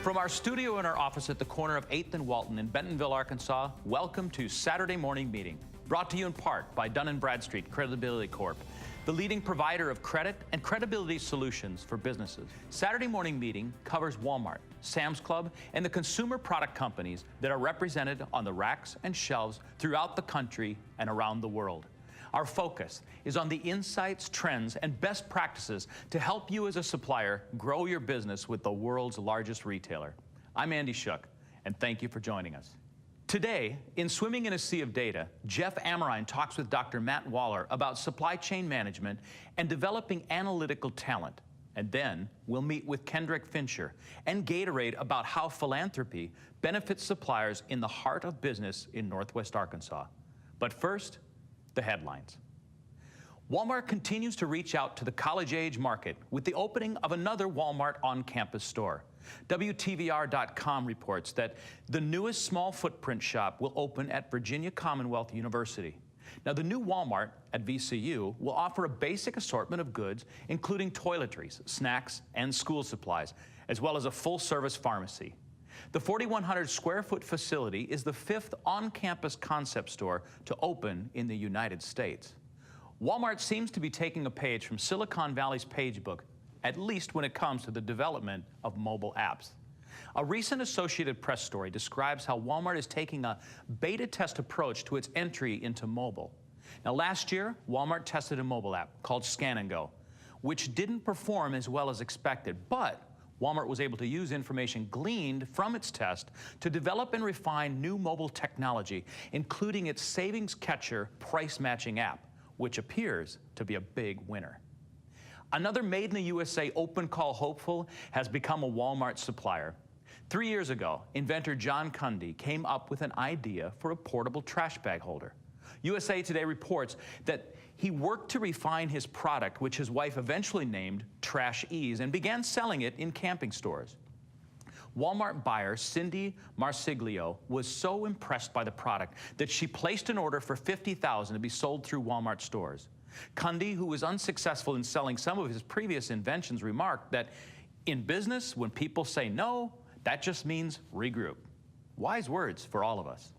From our studio in our office at the corner of 8th and Walton in Bentonville, Arkansas, welcome to Saturday Morning Meeting, brought to you in part by Dun & Bradstreet Credibility Corp., the leading provider of credit and credibility solutions for businesses. Saturday Morning Meeting covers Walmart, Sam's Club, and the consumer product companies that are represented on the racks and shelves throughout the country and around the world. Our focus is on the insights, trends, and best practices to help you as a supplier grow your business with the world's largest retailer. I'm Andy Schuch, and thank you for joining us. Today, in Swimming in a Sea of Data, Jeff Amerine talks with Dr. Matt Waller about supply chain management and developing analytical talent. And then we'll meet with Kendrick Fincher and Gatorade about how philanthropy benefits suppliers in the heart of business in Northwest Arkansas. But first, the headlines. Walmart continues to reach out to the college-age market with the opening of another Walmart on-campus store. WTVR.com reports that the newest small footprint shop will open at Virginia Commonwealth University. Now, the new Walmart at VCU will offer a basic assortment of goods, including toiletries, snacks, and school supplies, as well as a full-service pharmacy. The 4,100 square foot facility is the 5th on-campus concept store to open in the United States. Walmart seems to be taking a page from Silicon Valley's pagebook, at least when it comes to the development of mobile apps. A recent Associated Press story describes how Walmart is taking a beta test approach to its entry into mobile. Now, last year, Walmart tested a mobile app called Scan & Go, which didn't perform as well as expected, but Walmart was able to use information gleaned from its test to develop and refine new mobile technology, including its savings catcher price matching app, which appears to be a big winner. Another made in the USA open call hopeful has become a Walmart supplier. 3 years ago, inventor John Cundy came up with an idea for a portable trash bag holder. USA Today reports that he worked to refine his product, which his wife eventually named Trash Ease, and began selling it in camping stores. Walmart buyer Cindy Marsiglio was so impressed by the product that she placed an order for $50,000 to be sold through Walmart stores. Cundy, who was unsuccessful in selling some of his previous inventions, remarked that in business, when people say no, that just means regroup. Wise words for all of us.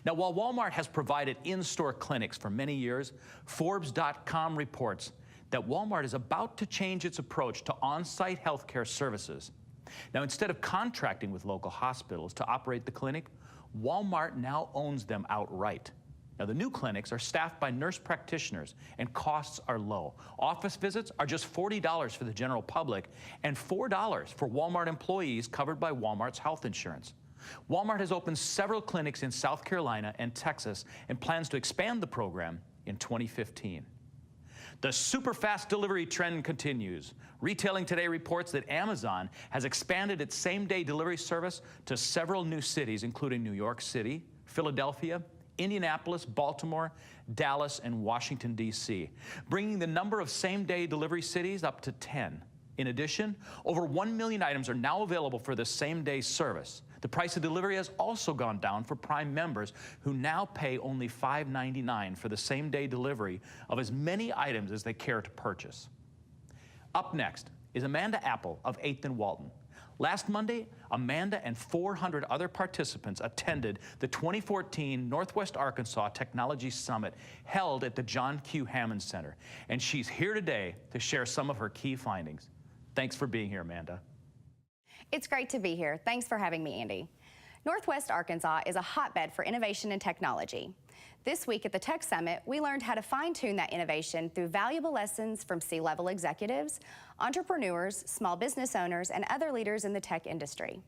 Now, while Walmart has provided in-store clinics for many years, Forbes.com reports that Walmart is about to change its approach to on-site healthcare services. Now, instead of contracting with local hospitals to operate the clinic, Walmart now owns them outright. Now, the new clinics are staffed by nurse practitioners, and costs are low. Office visits are just $40 for the general public and $4 for Walmart employees covered by Walmart's health insurance. Walmart has opened several clinics in South Carolina and Texas and plans to expand the program in 2015. The super fast delivery trend continues. Retailing Today reports that Amazon has expanded its same-day delivery service to several new cities, including New York City, Philadelphia, Indianapolis, Baltimore, Dallas, and Washington, D.C., bringing the number of same-day delivery cities up to 10. In addition, over 1 million items are now available for the same-day service. The price of delivery has also gone down for Prime members, who now pay only $5.99 for the same-day delivery of as many items as they care to purchase. Up next is Amanda Apple of 8th and Walton. Last Monday, Amanda and 400 other participants attended the 2014 Northwest Arkansas Technology Summit held at the John Q. Hammond Center, and she's here today to share some of her key findings. Thanks for being here, Amanda. It's great to be here. Thanks for having me, Andy. Northwest Arkansas is a hotbed for innovation and technology. This week at the Tech Summit, we learned how to fine-tune that innovation through valuable lessons from C-level executives, entrepreneurs, small business owners, and other leaders in the tech industry.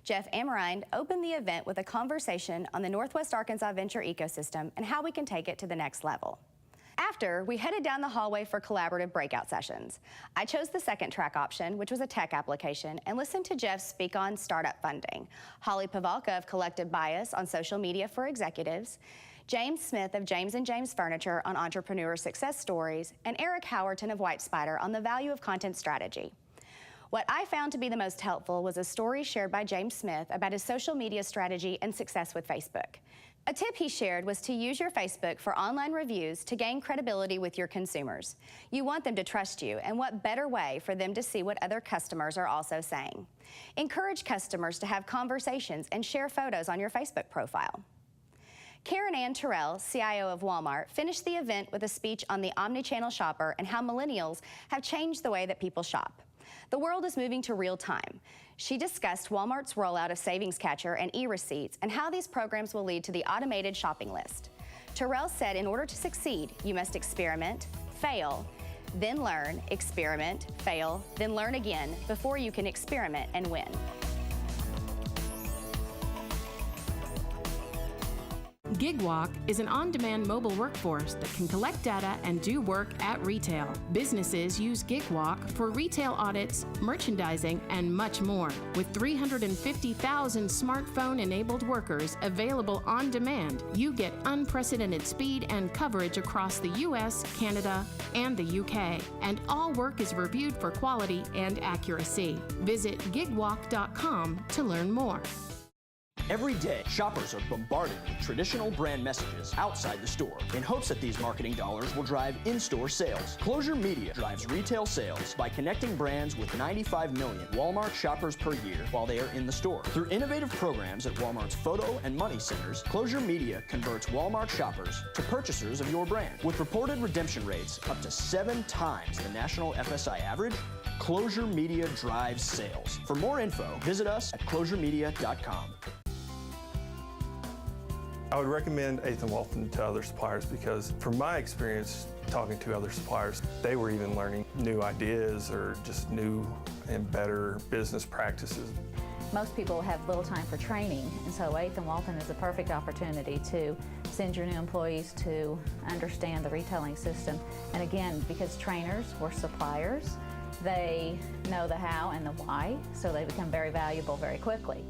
Jeff Amerine opened the event with a conversation on the Northwest Arkansas venture ecosystem and how we can take it to the next level. After, we headed down the hallway for collaborative breakout sessions. I chose the second track option, which was a tech application, and listened to Jeff speak on startup funding, Holly Pavalka of Collective Bias on social media for executives, James Smith of James & James Furniture on entrepreneur success stories, and Eric Howerton of White Spider on the value of content strategy. What I found to be the most helpful was a story shared by James Smith about his social media strategy and success with Facebook. A tip he shared was to use your Facebook for online reviews to gain credibility with your consumers. You want them to trust you, and what better way for them to see what other customers are also saying? Encourage customers to have conversations and share photos on your Facebook profile. Karen Ann Terrell, CIO of Walmart, finished the event with a speech on the omnichannel shopper and how millennials have changed the way that people shop. The world is moving to real time. She discussed Walmart's rollout of Savings Catcher and e-receipts and how these programs will lead to the automated shopping list. Terrell said in order to succeed, you must experiment, fail, then learn, experiment, fail, then learn again before you can experiment and win. GigWalk is an on-demand mobile workforce that can collect data and do work at retail. Businesses use GigWalk for retail audits, merchandising, and much more. With 350,000 smartphone-enabled workers available on demand, you get unprecedented speed and coverage across the U.S., Canada, and the UK. And all work is reviewed for quality and accuracy. Visit gigwalk.com to learn more. Every day, shoppers are bombarded with traditional brand messages outside the store in hopes that these marketing dollars will drive in-store sales. Closure Media drives retail sales by connecting brands with 95 million Walmart shoppers per year while they are in the store. Through innovative programs at Walmart's photo and money centers, Closure Media converts Walmart shoppers to purchasers of your brand. With reported redemption rates up to 7 times the national FSI average, Closure Media drives sales. For more info, visit us at closuremedia.com. I would recommend 8th and Walton to other suppliers because from my experience talking to other suppliers, they were even learning new ideas or just new and better business practices. Most people have little time for training, and so 8th and Walton is a perfect opportunity to send your new employees to understand the retailing system. And again, because trainers were suppliers, they know the how and the why, so they become very valuable very quickly.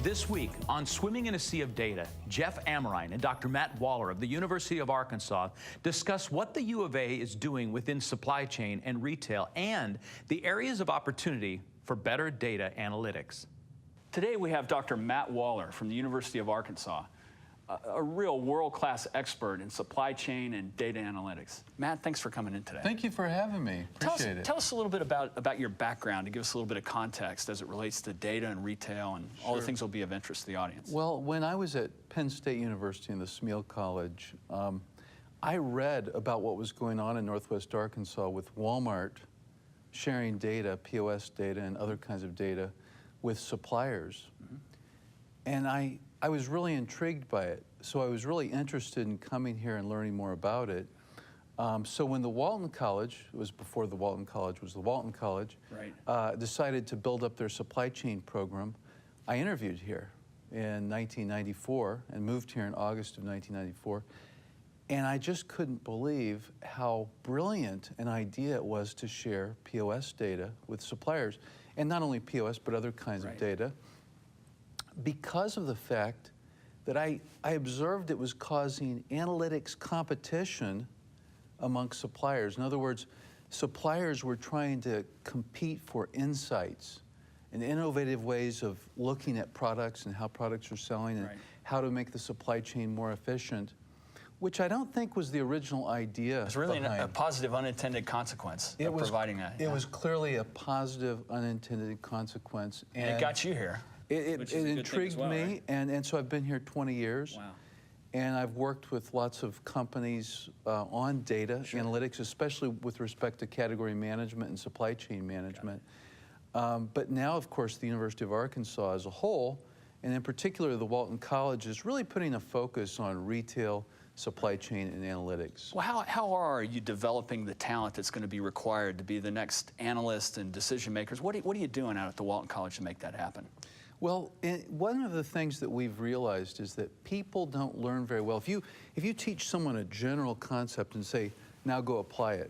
This week on Swimming in a Sea of Data, Jeff Amerine and Dr. Matt Waller of the University of Arkansas discuss what the U of A is doing within supply chain and retail and the areas of opportunity for better data analytics. Today we have Dr. Matt Waller from the University of Arkansas, a real world-class expert in supply chain and data analytics. Matt, thanks for coming in today. Thank you for having me. Appreciate it. Tell us a little bit about your background to give us a little bit of context as it relates to data and retail and all the things that will be of interest to the audience. Well, when I was at Penn State University in the Smeal College, I read about what was going on in Northwest Arkansas with Walmart sharing data, POS data and other kinds of data with suppliers. And I was really intrigued by it, so I was really interested in coming here and learning more about it. So when the Walton College, it was before the Walton College was the Walton College, decided to build up their supply chain program, I interviewed here in 1994 and moved here in August of 1994. And I just couldn't believe how brilliant an idea it was to share POS data with suppliers. And not only POS, but other kinds of data. Because of the fact that I observed it was causing analytics competition among suppliers. In other words, suppliers were trying to compete for insights and innovative ways of looking at products and how products are selling and how to make the supply chain more efficient, which I don't think was the original idea. It's really a positive unintended consequence of providing that. It was clearly a positive unintended consequence. And it got you here. It intrigued me, and so I've been here 20 years. Wow. And I've worked with lots of companies on data analytics, especially with respect to category management and supply chain management. But now, of course, the University of Arkansas as a whole, and in particular the Walton College, is really putting a focus on retail, supply chain, and analytics. Well, how are you developing the talent that's going to be required to be the next analyst and decision makers? What are you doing out at the Walton College to make that happen? Well, one of the things that we've realized is that people don't learn very well. If you teach someone a general concept and say, now go apply it,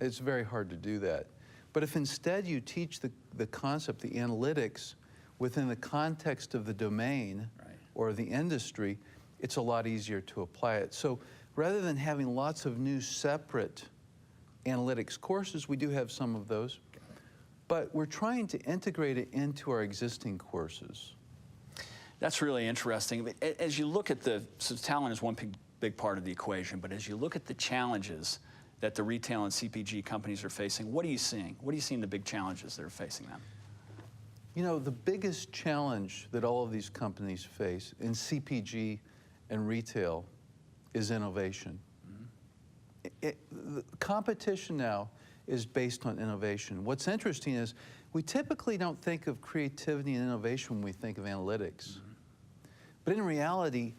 it's very hard to do that. But if instead you teach the concept, the analytics, within the context of the domain or the industry, it's a lot easier to apply it. So rather than having lots of new separate analytics courses, we do have some of those. but we're trying to integrate it into our existing courses. That's really interesting. As you look at so talent is one big part of the equation, but as you look at the challenges that the retail and CPG companies are facing, what are you seeing? What are you seeing the big challenges that are facing them? You know, the biggest challenge that all of these companies face in CPG and retail is innovation. The competition now is based on innovation. What's interesting is we typically don't think of creativity and innovation when we think of analytics. But in reality,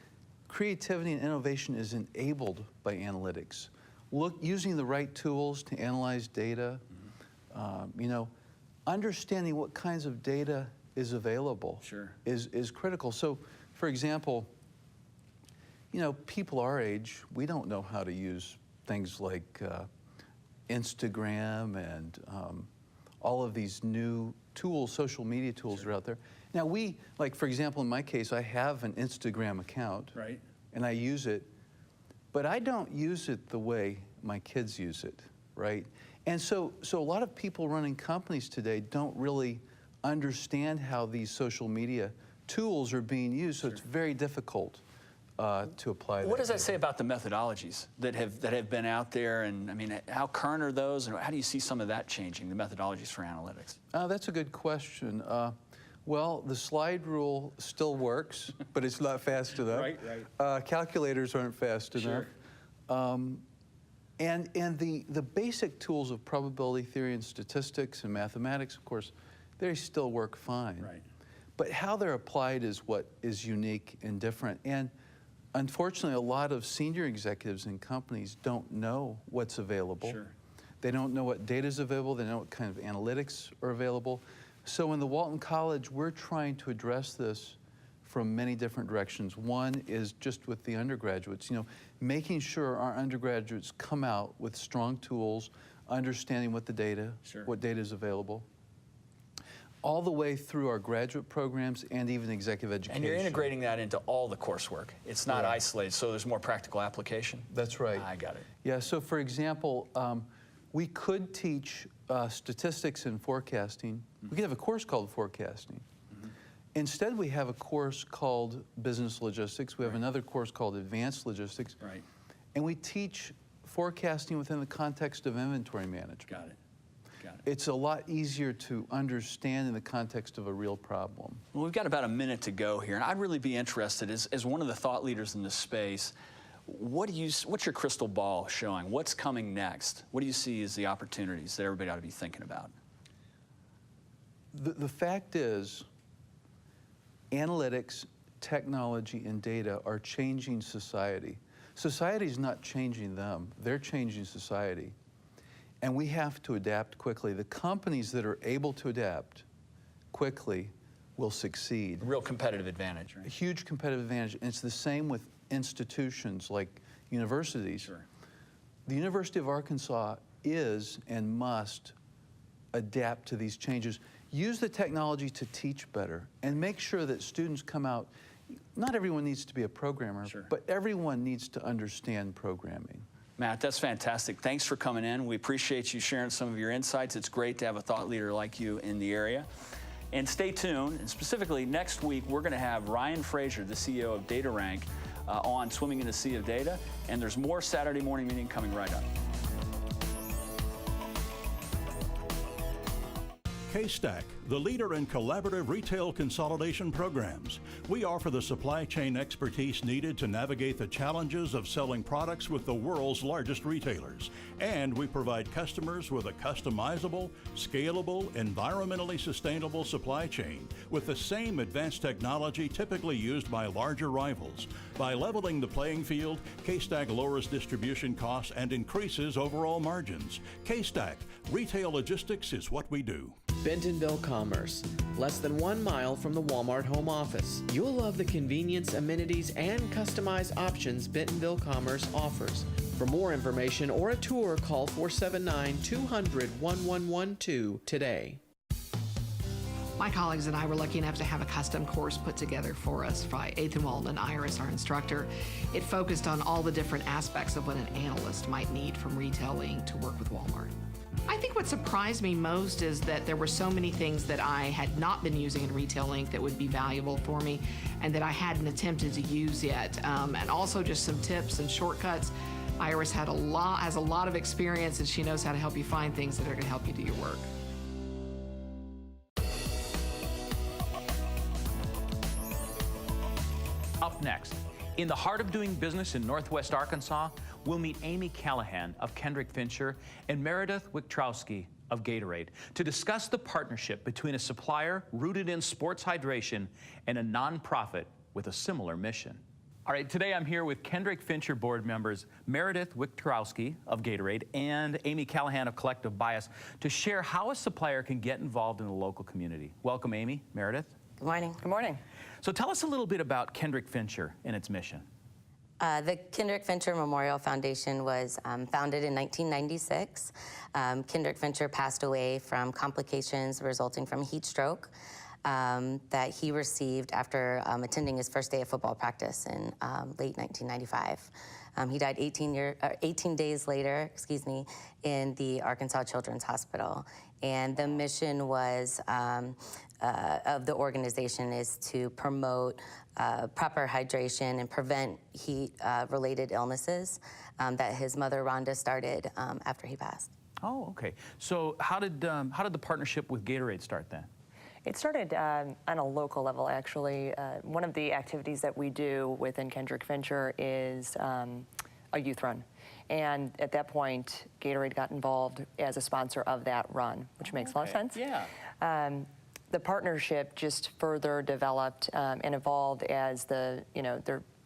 creativity and innovation is enabled by analytics. Using the right tools to analyze data, you know, understanding what kinds of data is available is critical. So, for example, you know, people our age, we don't know how to use things like Instagram and all of these new tools, social media tools are out there. Now like for example, in my case, I have an Instagram account, and I use it, but I don't use it the way my kids use it, right? And so a lot of people running companies today don't really understand how these social media tools are being used, so it's very difficult to apply that. What does that say about the methodologies that have been out there? And I mean, how current are those? And how do you see some of that changing, the methodologies for analytics? That's a good question. Well, the slide rule still works, but it's not fast enough. Calculators aren't fast enough. And the basic tools of probability theory and statistics and mathematics, of course, they still work fine. But how they're applied is what is unique and different. And unfortunately, a lot of senior executives in companies don't know what's available. They don't know what data is available. They don't know what kind of analytics are available. So in the Walton College, we're trying to address this from many different directions. One is just with the undergraduates, you know, making sure our undergraduates come out with strong tools, understanding what the data, what data is available, all the way through our graduate programs and even executive education. And you're integrating that into all the coursework. It's not isolated, so there's more practical application. That's right. I got it. Yeah, so for example, we could teach statistics and forecasting. We could have a course called forecasting. Instead, we have a course called business logistics. We have another course called advanced logistics. And we teach forecasting within the context of inventory management. Got it. It's a lot easier to understand in the context of a real problem. Well, we've got about a minute to go here, and I'd really be interested, as one of the thought leaders in this space, what's your crystal ball showing? What's coming next? What do you see as the opportunities that everybody ought to be thinking about? The fact is, analytics, technology, and data are changing society. Society's not changing them. They're changing society. And we have to adapt quickly. The companies that are able to adapt quickly will succeed. A real competitive advantage, right? A huge competitive advantage. And it's the same with institutions like universities. The University of Arkansas is and must adapt to these changes. Use the technology to teach better and make sure that students come out. Not everyone needs to be a programmer, but everyone needs to understand programming. Matt, that's fantastic. Thanks for coming in. We appreciate you sharing some of your insights. It's great to have a thought leader like you in the area. And stay tuned. And specifically, next week, we're going to have Ryan Fraser, the CEO of DataRank, on Swimming in a Sea of Data. And there's more Saturday morning meeting coming right up. K-Stack, the leader in collaborative retail consolidation programs. We offer the supply chain expertise needed to navigate the challenges of selling products with the world's largest retailers. And we provide customers with a customizable, scalable, environmentally sustainable supply chain with the same advanced technology typically used by larger rivals. By leveling the playing field, K-Stack lowers distribution costs and increases overall margins. K-Stack, retail logistics is what we do. Bentonville Commerce, less than 1 mile from the Walmart home office. You'll love the convenience, amenities, and customized options Bentonville Commerce offers. For more information or a tour, call 479-200-1112 today. My colleagues and I were lucky enough to have a custom course put together for us by Ethan Walton and Iris, our instructor. It focused on all the different aspects of what an analyst might need from retailing to work with Walmart. I think what surprised me most is that there were so many things that I had not been using in Retail Link that would be valuable for me and that I hadn't attempted to use yet. And also just some tips and shortcuts. Iris has a lot of experience, and she knows how to help you find things that are going to help you do your work. Up next, in the heart of doing business in Northwest Arkansas, we'll meet Amy Callahan of Kendrick Fincher and Meredith Wiktorowski of Gatorade to discuss the partnership between a supplier rooted in sports hydration and a nonprofit with a similar mission. All right, today I'm here with Kendrick Fincher board members Meredith Wiktorowski of Gatorade and Amy Callahan of Collective Bias to share how a supplier can get involved in the local community. Welcome, Amy. Meredith. Good morning. Good morning. So tell us a little bit about Kendrick Fincher and its mission. The Kendrick Fincher Memorial Foundation was founded in 1996. Kendrick Fincher passed away from complications resulting from heat stroke that he received after attending his first day of football practice in late 1995. He died 18 days later, in the Arkansas Children's Hospital. And the mission was of the organization is to promote proper hydration and prevent heat-related illnesses that his mother Rhonda started after he passed. Oh, okay. So how did the partnership with Gatorade start then? It started on a local level, actually. One of the activities that we do within Kendrick Fincher is a youth run. And at that point, Gatorade got involved as a sponsor of that run, which makes a lot of sense. Yeah. The partnership just further developed and evolved as there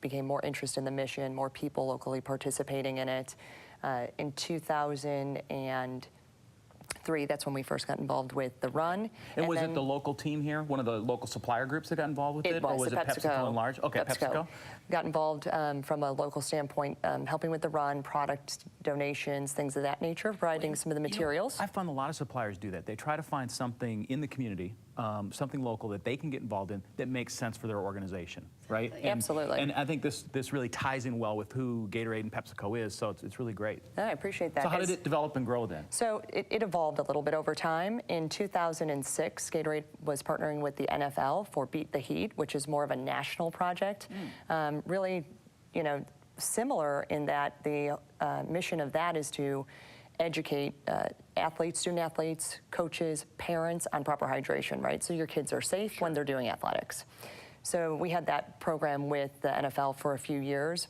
became more interest in the mission, more people locally participating in it. In 2003, that's when we first got involved with the run. And was it the local team here, one of the local supplier groups that got involved with it? Was, or was it PepsiCo and large? Okay, PepsiCo. Got involved from a local standpoint, helping with the run, product donations, things of that nature, providing some of the materials. I found a lot of suppliers do that. They try to find something in the community, something local that they can get involved in that makes sense for their organization, right? Absolutely. And I think this really ties in well with who Gatorade and PepsiCo is, so it's really great. I appreciate that. So how did it develop and grow then? So it evolved a little bit over time. In 2006, Gatorade was partnering with the NFL for Beat the Heat, which is more of a national project. Really, similar in that the mission of that is to educate athletes, student athletes, coaches, parents on proper hydration, right? So your kids are safe when they're doing athletics. So we had that program with the NFL for a few years,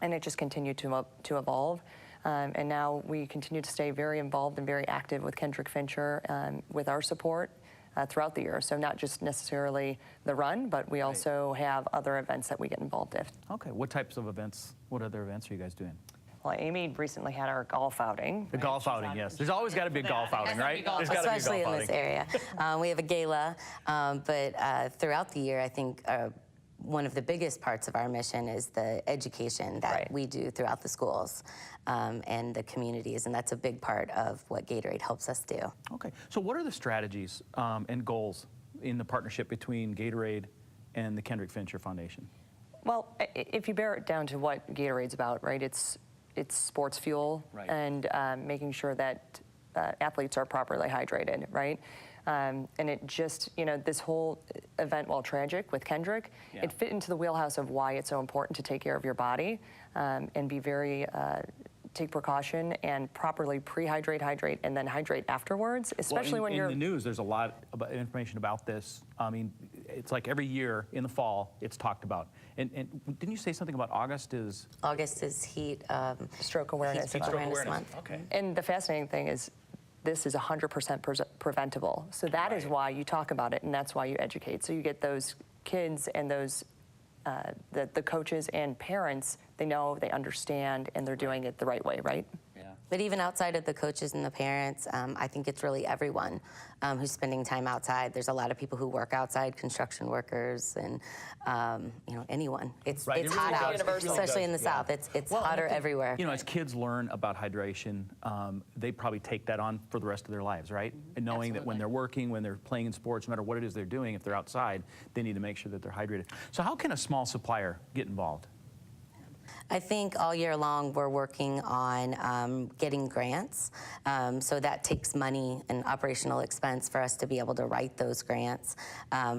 and it just continued to evolve. And now we continue to stay very involved and very active with Kendrick Fincher with our support throughout the year. So not just necessarily the run, but we also have other events that we get involved in. Okay, what types of events, what other events are you guys doing? Well, Amy recently had our golf outing. The golf outing, yes. There's always got to be a golf outing, right? There's got to be a golf outing. Especially in this area. We have a gala, but throughout the year, I think one of the biggest parts of our mission is the education that we do throughout the schools and the communities, and that's a big part of what Gatorade helps us do. Okay, so what are the strategies and goals in the partnership between Gatorade and the Kendrick Fincher Foundation? Well, if you bear it down to what Gatorade's about, right, it's sports fuel and making sure that athletes are properly hydrated, right? And it just, this whole event, while tragic with Kendrick, it fit into the wheelhouse of why it's so important to take care of your body and be very, take precaution and properly pre-hydrate, hydrate, and then hydrate afterwards, especially when you're... In the news, there's a lot of information about this. I mean, it's like every year in the fall, it's talked about. And didn't you say something about August is... August is Heat Stroke Awareness Month. Okay. And the fascinating thing is, this is 100% preventable. So that is why you talk about it, and that's why you educate. So you get those kids and those, the coaches and parents, they know, they understand, and they're doing it the right way, right? Yeah. But even outside of the coaches and the parents, I think it's really everyone who's spending time outside. There's a lot of people who work outside, construction workers, and anyone. It's hot out, especially in the South. It's hotter everywhere. As kids learn about hydration, they probably take that on for the rest of their lives, right? And knowing that when they're working, when they're playing in sports, no matter what it is they're doing, if they're outside, they need to make sure that they're hydrated. So how can a small supplier get involved? I think all year long we're working on getting grants. So that takes money and operational expense for us to be able to write those grants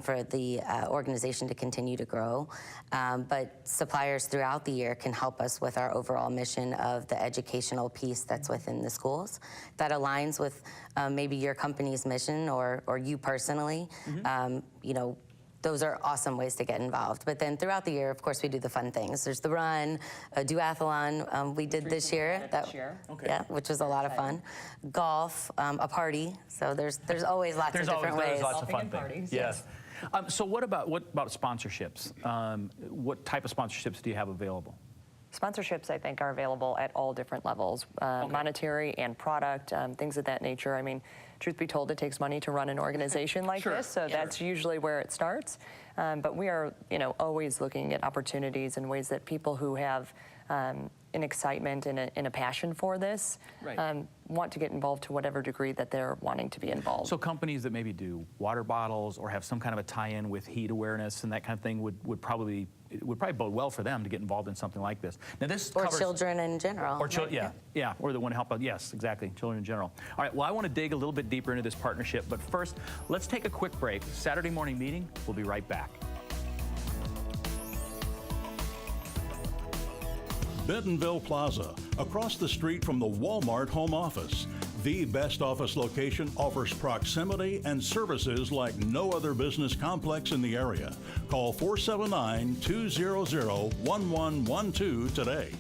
for the organization to continue to grow. But suppliers throughout the year can help us with our overall mission of the educational piece that's within the schools. That aligns with maybe your company's mission or you personally. You know, those are awesome ways to get involved. But then throughout the year, of course, we do the fun things. There's the run, a duathlon we did this year. Yeah, which was a lot of fun. Golf, a party. So there's always lots of different ways. There's lots of fun things. Yes. So what about sponsorships? What type of sponsorships do you have available? Sponsorships, I think, are available at all different levels, monetary and product, things of that nature. I mean, truth be told, it takes money to run an organization like this, so that's usually where it starts. But we are, you know, always looking at opportunities and ways that people who have an excitement and a passion for this want to get involved to whatever degree that they're wanting to be involved. So companies that maybe do water bottles or have some kind of a tie-in with heat awareness and that kind of thing would probably bode well for them to get involved in something like this. Now this covers children in general. Or or they want to help out. Yes, exactly, children in general. All right, well, I want to dig a little bit deeper into this partnership, but first, let's take a quick break. Saturday morning meeting. We'll be right back. Bentonville Plaza, across the street from the Walmart home office. The best office location offers proximity and services like no other business complex in the area. Call 479-200-1112 today.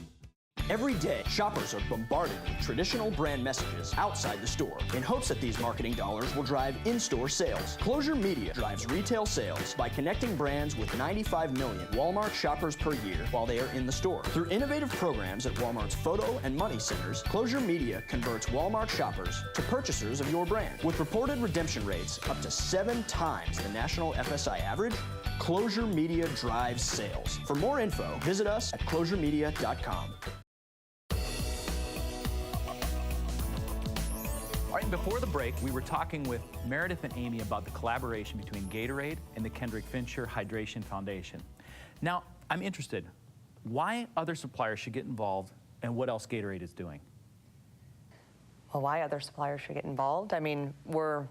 Every day, shoppers are bombarded with traditional brand messages outside the store in hopes that these marketing dollars will drive in-store sales. Closure Media drives retail sales by connecting brands with 95 million Walmart shoppers per year while they are in the store. Through innovative programs at Walmart's photo and money centers, Closure Media converts Walmart shoppers to purchasers of your brand. With reported redemption rates up to 7 times the national FSI average, Closure Media drives sales. For more info, visit us at closuremedia.com. All right, before the break, we were talking with Meredith and Amy about the collaboration between Gatorade and the Kendrick Fincher Hydration Foundation. Now, I'm interested. Why other suppliers should get involved and what else Gatorade is doing? Well, why other suppliers should get involved? I mean, we're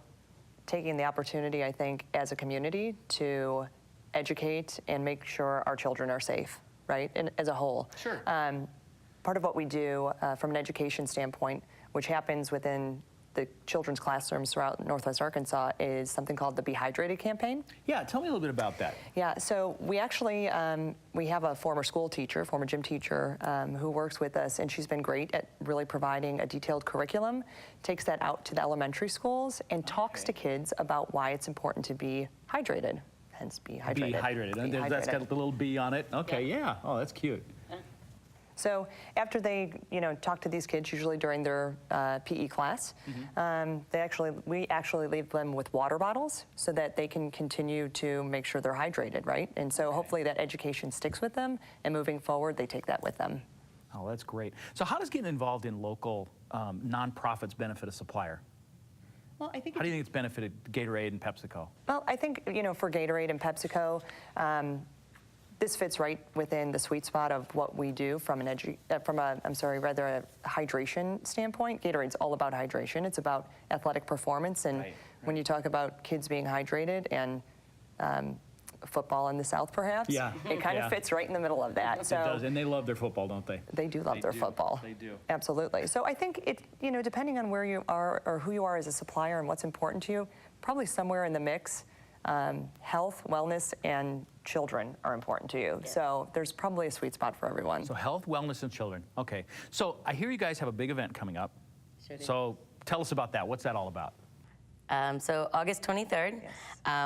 taking the opportunity, I think, as a community to educate and make sure our children are safe, right, and as a whole. Sure. Part of what we do from an education standpoint, which happens within the children's classrooms throughout Northwest Arkansas, is something called the Be Hydrated campaign. Yeah, tell me a little bit about that. Yeah, so we actually, we have a former school teacher, former gym teacher, who works with us, and she's been great at really providing a detailed curriculum, takes that out to the elementary schools, and talks to kids about why it's important to be hydrated, hence Be Hydrated. Be hydrated. That's got a little B on it. Okay, yeah. Oh, that's cute. So after they, you know, talk to these kids, usually during their PE class, we actually leave them with water bottles so that they can continue to make sure they're hydrated, right? And so hopefully that education sticks with them, and moving forward, they take that with them. Oh, that's great. So how does getting involved in local nonprofits benefit a supplier? Well, I think. How do you think it's benefited Gatorade and PepsiCo? Well, I think, you know, for Gatorade and PepsiCo, this fits right within the sweet spot of what we do from a hydration standpoint. Gatorade's all about hydration. It's about athletic performance, and when you talk about kids being hydrated and football in the South, perhaps, it kind of fits right in the middle of that. So it does, and they love their football, don't they? They do love their football. They do. Absolutely. So I think it, you know, depending on where you are or who you are as a supplier and what's important to you, probably somewhere in the mix. Health, wellness, and children are important to you. So there's probably a sweet spot for everyone. So health, wellness, and children. Okay. So I hear you guys have a big event coming up. Sure do. So tell us about that. What's that all about? So August 23rd,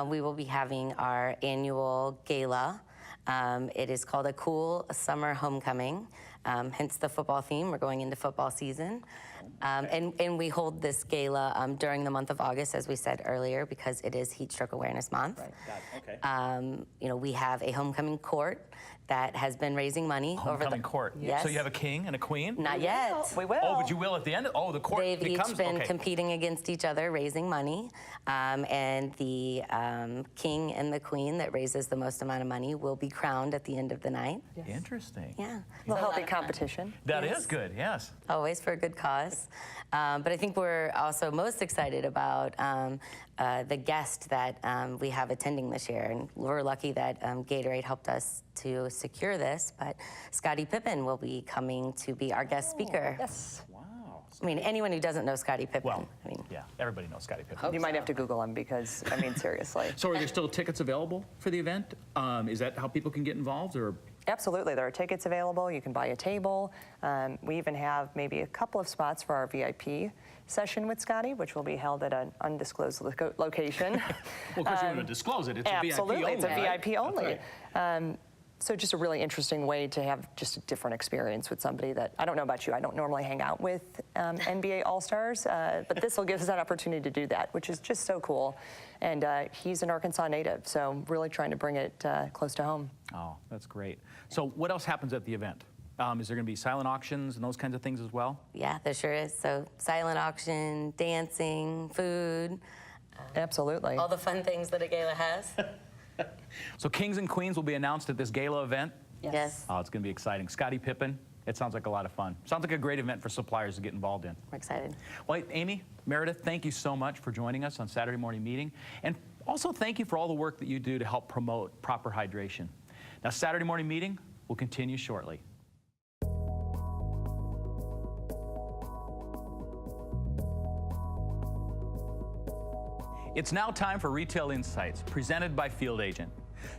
we will be having our annual gala. It is called A Cool Summer Homecoming. hence the football theme. We're going into football season. And we hold this gala during the month of August, as we said earlier, because it is Heat Stroke Awareness Month. Right. Got it. Okay. You know, we have a homecoming court that has been raising money over the Homecoming court. Yes. So you have a king and a queen? Not yet. We will. Oh, but you will at the end? Oh, the court They've becomes... each been okay. competing against each other, raising money. And the king and the queen that raises the most amount of money will be crowned at the end of the night. Yes. Interesting. Yeah. A little healthy competition. That is good, yes. Always for a good cause. But I think we're also most excited about the guest that we have attending this year. And we're lucky that Gatorade helped us to secure this, but Scottie Pippen will be coming to be our guest speaker. Yes. Wow. I mean, anyone who doesn't know Scottie Pippen. Well, I mean, yeah, everybody knows Scottie Pippen. You might have to Google him because, I mean, seriously. So are there still tickets available for the event? Is that how people can get involved, or? Absolutely, there are tickets available. You can buy a table. We even have maybe a couple of spots for our VIP session with Scottie, which will be held at an undisclosed location. Well, of course, you want to disclose it. It's absolutely, a VIP only. it's a right? VIP only. Right. So just a really interesting way to have just a different experience with somebody that, I don't know about you, I don't normally hang out with NBA All-Stars, but this will give us that opportunity to do that, which is just so cool. And he's an Arkansas native, so really trying to bring it close to home. Oh, that's great. So what else happens at the event? Is there going to be silent auctions and those kinds of things as well? yeah, there sure is. So silent auction, dancing, food. Absolutely. All the fun things that a gala has. So kings and queens will be announced at this gala event? Yes. Oh, it's going to be exciting. Scottie Pippen, it sounds like a lot of fun. Sounds like a great event for suppliers to get involved in. We're excited. Well, Amy, Meredith, thank you so much for joining us on Saturday Morning Meeting. And also thank you for all the work that you do to help promote proper hydration. Now, Saturday Morning Meeting will continue shortly. It's now time for Retail Insights, presented by Field Agent.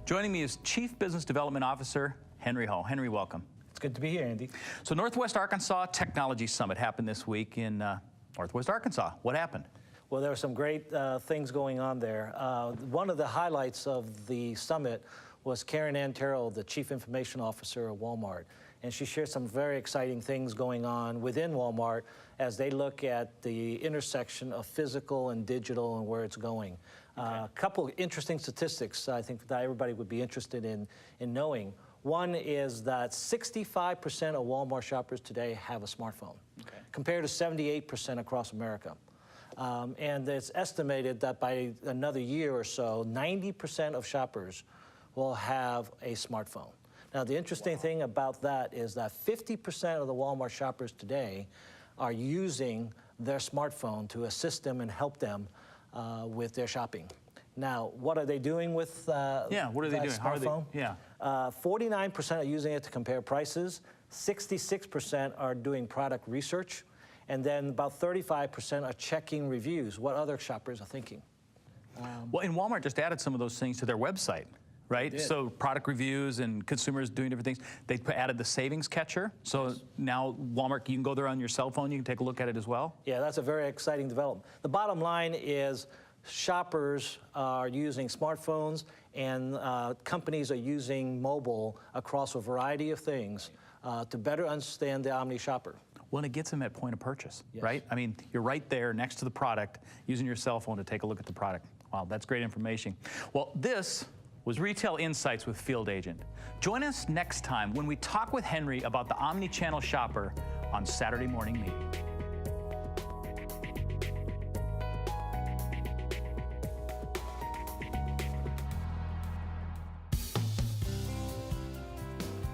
Joining me is Chief Business Development Officer Henry Ho. Henry, welcome. It's good to be here, Andy. So Northwest Arkansas Technology Summit happened this week in Northwest Arkansas. What happened? Well, there were some great things going on there. One of the highlights of the summit was Karen Ann Terrell, the Chief Information Officer of Walmart. And she shared some very exciting things going on within Walmart as they look at the intersection of physical and digital and where it's going. A couple of interesting statistics I think that everybody would be interested in knowing. One is that 65% of Walmart shoppers today have a smartphone, compared to 78% across America. And it's estimated that by another year or so, 90% of shoppers will have a smartphone. Now, the interesting thing about that is that 50% of the Walmart shoppers today are using their smartphone to assist them and help them with their shopping. Now, what are they doing with what are they doing? smartphone? How are they, 49% are using it to compare prices, 66% are doing product research, and then about 35% are checking reviews, what other shoppers are thinking. Well, and Walmart just added some of those things to their website, right? So product reviews and consumers doing different things. They added the savings catcher. So now Walmart, you can go there on your cell phone, you can take a look at it as well? Yeah, that's a very exciting development. The bottom line is shoppers are using smartphones and companies are using mobile across a variety of things to better understand the omni shopper. Well, and it gets them at point of purchase, right? I mean, you're right there next to the product, using your cell phone to take a look at the product. Wow, that's great information. Well, this was Retail Insights with Field Agent. Join us next time when we talk with Henry about the omni-channel shopper on Saturday Morning Meeting.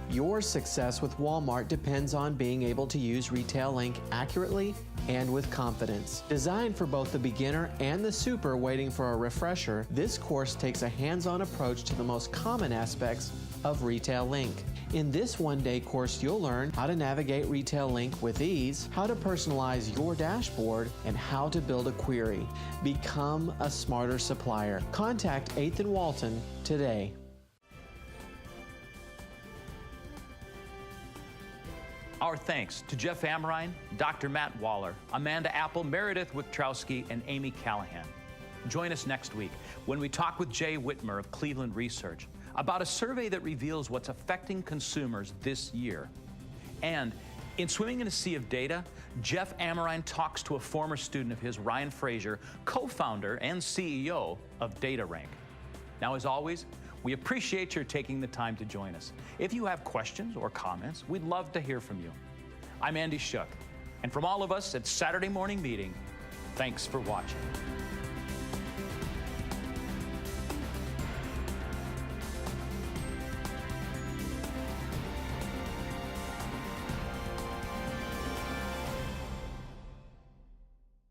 Your success with Walmart depends on being able to use Retail Link accurately and with confidence. Designed for both the beginner and the super waiting for a refresher, this course takes a hands-on approach to the most common aspects of Retail Link. In this one-day course, you'll learn how to navigate Retail Link with ease, how to personalize your dashboard, and how to build a query. Become a smarter supplier. Contact 8th and Walton today. Our thanks to Jeff Ameriine, Dr. Matt Waller, Amanda Apple, Meredith Wiktorowski, and Amy Callahan. Join us next week when we talk with Jay Whitmer of Cleveland Research about a survey that reveals what's affecting consumers this year. And in Swimming in a Sea of Data, Jeff Amerine talks to a former student of his, Ryan Frazier, co-founder and CEO of DataRank. Now, as always, we appreciate your taking the time to join us. If you have questions or comments, we'd love to hear from you. I'm Andy Schuch, and from all of us at Saturday Morning Meeting, thanks for watching.